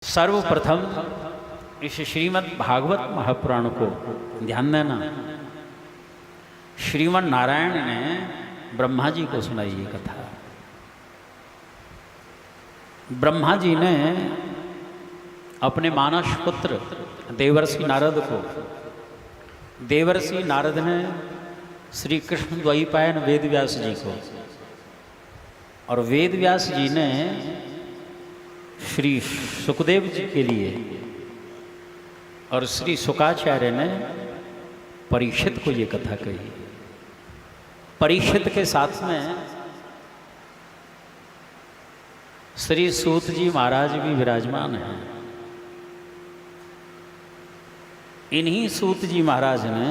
सर्वप्रथम इस श्रीमद् भागवत महापुराण को ध्यान देना। श्रीमन नारायण ने ब्रह्मा जी को सुनाई ये कथा। ब्रह्मा जी ने अपने मानस पुत्र देवर्षि नारद को, देवर्षि नारद ने श्री कृष्ण द्वैपायन वेद व्यास जी को, और वेद व्यास जी ने श्री सुखदेव जी के लिए, और श्री शुकाचार्य ने परीक्षित को ये कथा कही। परीक्षित के साथ में श्री सूत जी महाराज भी विराजमान हैं। इन्हीं सूत जी महाराज ने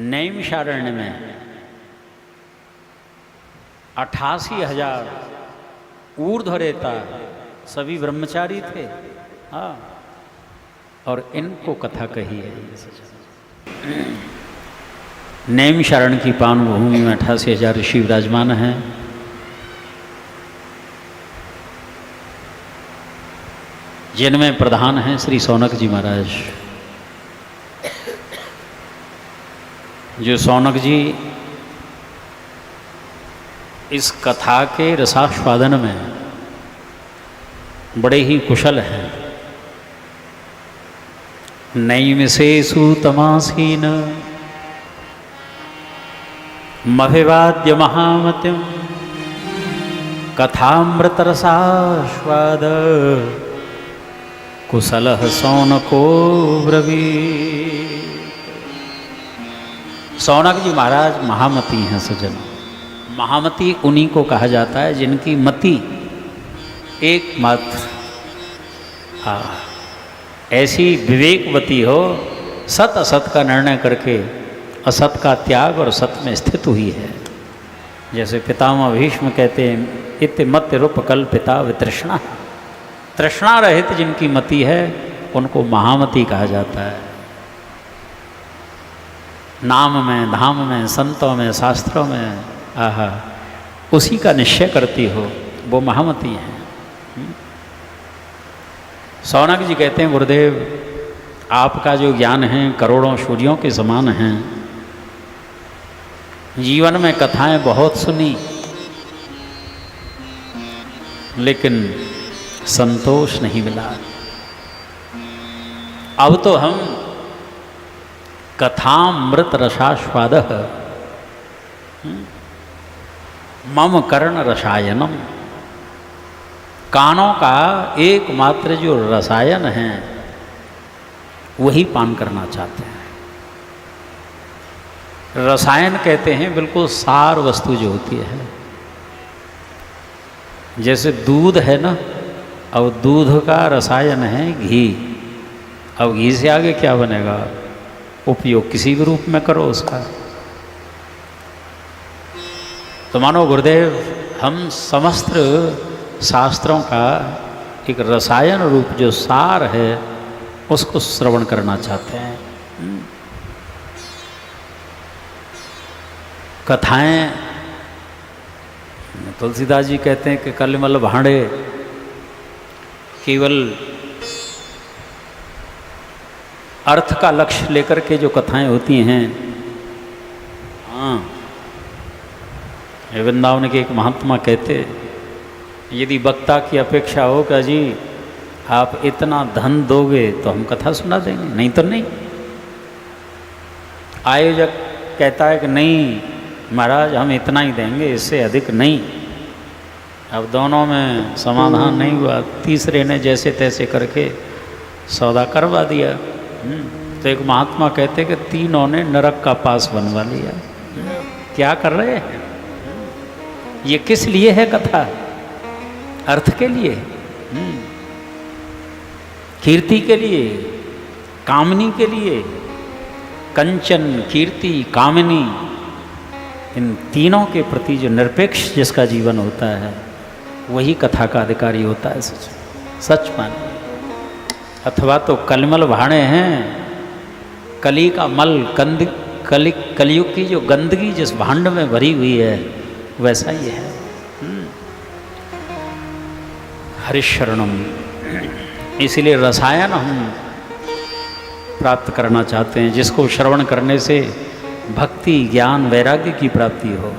नैमिषारण्य में 88,000 ऊर्ध्वरेता सभी ब्रह्मचारी थे, हाँ, और इनको कथा कही है। नैमिषारण्य की पावन भूमि में 88,000 ऋषि विराजमान हैं। जिनमें प्रधान हैं श्री सौनक जी महाराज। जो सौनक जी इस कथा के रसास्वादन में बड़े ही कुशल हैं। नैमिषेषु तमासीन मभिवाद्य महामतिम कथामृत रसास्वाद कुशलः सौनको ब्रवीत्। सौनक जी महाराज महामती हैं सज्जन। महामती उन्हीं को कहा जाता है जिनकी मति एकमात्र ऐसी विवेकवती हो, सत असत का निर्णय करके असत का त्याग और सत में स्थित हुई है। जैसे पितामह भीष्म कहते हैं, इत मत रूप कल्पिता वितृष्णा। तृष्णा रहित जिनकी मति है उनको महामती कहा जाता है। नाम में, धाम में, संतों में, शास्त्रों में आहा उसी का निश्चय करती हो, वो महामती हैं। सौनक जी कहते हैं, गुरुदेव आपका जो ज्ञान है करोड़ों सूर्यों के समान हैं। जीवन में कथाएं बहुत सुनी, लेकिन संतोष नहीं मिला। अब तो हम कथामृत रसास्वाद मम कर्ण रसायनम, कानों का एकमात्र जो रसायन है वही पान करना चाहते हैं। रसायन कहते हैं बिल्कुल सार वस्तु जो होती है। जैसे दूध है ना, अब दूध का रसायन है घी। अब घी से आगे क्या बनेगा? उपयोग किसी भी रूप में करो उसका। तो मानो गुरुदेव हम समस्त शास्त्रों का एक रसायन रूप जो सार है उसको श्रवण करना चाहते हैं। कथाएं, तुलसीदास जी कहते हैं कि कलिमल भांडे केवल अर्थ का लक्ष्य लेकर के जो कथाएं होती हैं, हाँ, वृंदावन के एक महात्मा कहते, यदि वक्ता की अपेक्षा हो कि जी आप इतना धन दोगे तो हम कथा सुना देंगे, नहीं तो नहीं। आयोजक कहता है कि नहीं महाराज हम इतना ही देंगे, इससे अधिक नहीं। अब दोनों में समाधान नहीं हुआ। तीसरे ने जैसे तैसे करके सौदा करवा दिया। तो एक महात्मा कहते कि तीनों ने नरक का पास बनवा लिया। क्या कर रहे हैं? ये किस लिए है कथा? अर्थ के लिए, कीर्ति के लिए, कामनी के लिए। कंचन, कीर्ति, कामनी, इन तीनों के प्रति जो निरपेक्ष जिसका जीवन होता है वही कथा का अधिकारी होता है। सच माने। अथवा तो कलिमल भाणे हैं, कली का मल, कलियुग की जो गंदगी जिस भांड में भरी हुई है वैसा ही है। हरिशरणम, इसीलिए रसायन हम प्राप्त करना चाहते हैं, जिसको श्रवण करने से भक्ति, ज्ञान, वैराग्य की प्राप्ति हो।